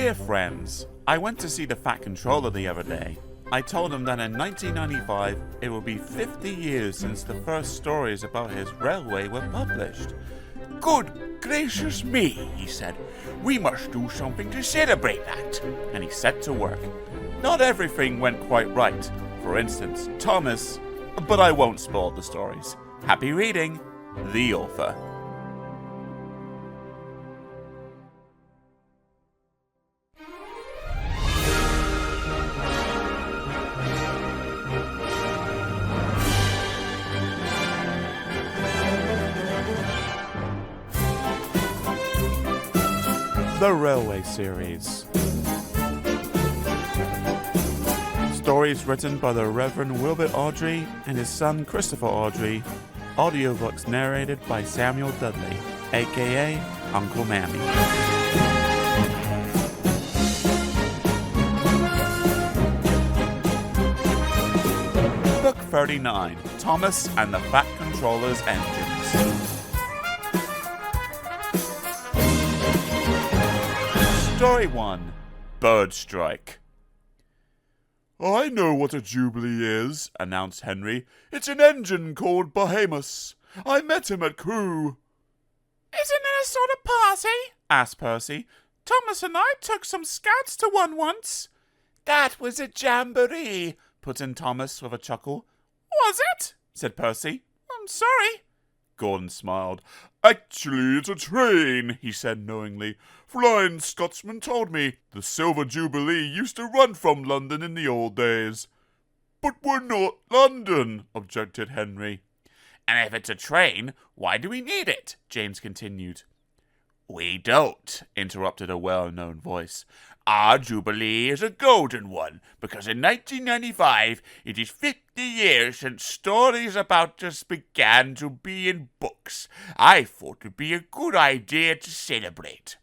Dear friends, I went to see the Fat Controller the other day. I told him that in 1995 it will be 50 years since the first stories about his railway were published. Good gracious me, he said. We must do something to celebrate that. And he set to work. Not everything went quite right. For instance, Thomas... But I won't spoil the stories. Happy reading, the author. The Railway Series. Stories written by the Reverend Wilbert Awdry and his son Christopher Awdry. Audiobooks narrated by Samuel Dudley, aka Uncle Mammy. Book 39, Thomas and the Fat Controller's Engines. Story 1, Birdstrike. I know what a jubilee is, announced Henry. It's an engine called Bahamus. I met him at Crewe. Isn't it a sort of party? Asked Percy. Thomas and I took some scouts to one once. That was a jamboree, put in Thomas with a chuckle. Was it? Said Percy. I'm sorry. Gordon smiled. Actually, it's a train, he said knowingly. Flying Scotsman told me the Silver Jubilee used to run from London in the old days. But we're not London, objected Henry. And if it's a train, why do we need it? James continued. We don't, interrupted a well-known voice. Our Jubilee is a golden one, because in 1995 it is 50 years since stories about us began to be in books. I thought it would be a good idea to celebrate.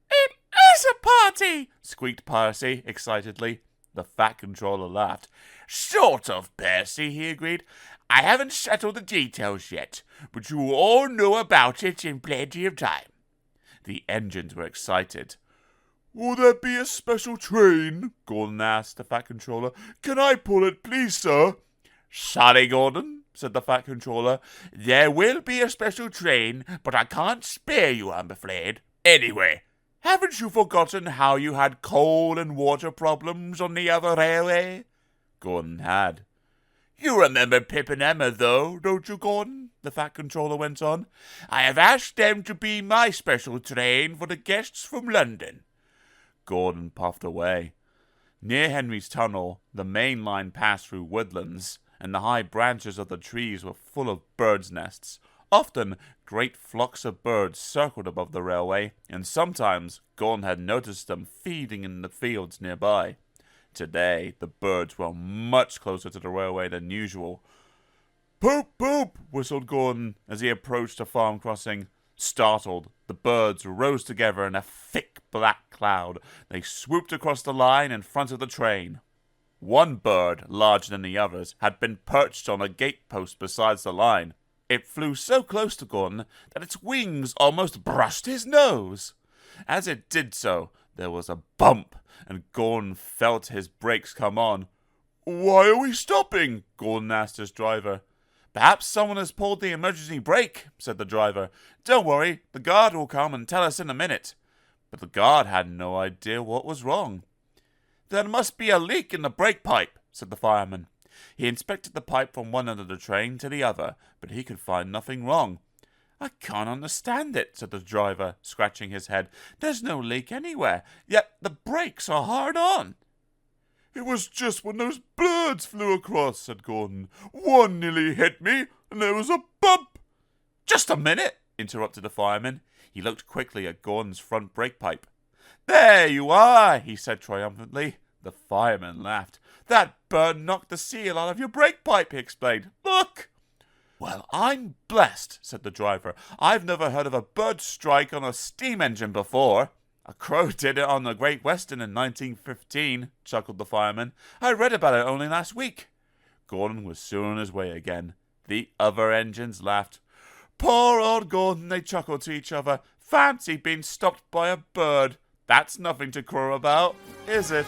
It is a party, squeaked Percy excitedly. The Fat Controller laughed. Sort of, Percy, he agreed. I haven't settled the details yet, but you will all know about it in plenty of time. The engines were excited. Will there be a special train? Gordon asked the Fat Controller. Can I pull it, please, sir? Sorry, Gordon, said the Fat Controller. There will be a special train, but I can't spare you, I'm afraid. Anyway, haven't you forgotten how you had coal and water problems on the other railway? Gordon had. You remember Pip and Emma, though, don't you, Gordon? The Fat Controller went on. I have asked them to be my special train for the guests from London. Gordon puffed away. Near Henry's tunnel, the main line passed through woodlands, and the high branches of the trees were full of birds' nests. Often, great flocks of birds circled above the railway, and sometimes Gordon had noticed them feeding in the fields nearby. Today, the birds were much closer to the railway than usual. Poop, poop, whistled Gordon as he approached a farm crossing. Startled, the birds rose together in a thick black cloud. They swooped across the line in front of the train. One bird, larger than the others, had been perched on a gatepost beside the line. It flew so close to Gordon that its wings almost brushed his nose. As it did so, there was a bump, and Gordon felt his brakes come on. Why are we stopping? Gordon asked his driver. Perhaps someone has pulled the emergency brake, said the driver. Don't worry, the guard will come and tell us in a minute. But the guard had no idea what was wrong. There must be a leak in the brake pipe, said the fireman. He inspected the pipe from one end of the train to the other, but he could find nothing wrong. I can't understand it, said the driver, scratching his head. There's no leak anywhere, yet the brakes are hard on. It was just when those birds flew across, said Gordon. One nearly hit me, and there was a bump. Just a minute, interrupted the fireman. He looked quickly at Gordon's front brake pipe. There you are, he said triumphantly. The fireman laughed. That bird knocked the seal out of your brake pipe, he explained. Look! Well, I'm blessed, said the driver. I've never heard of a birdstrike on a steam engine before. A crow did it on the Great Western in 1915, chuckled the fireman. I read about it only last week. Gordon was soon on his way again. The other engines laughed. Poor old Gordon, they chuckled to each other. Fancy being stopped by a bird. That's nothing to crow about, is it?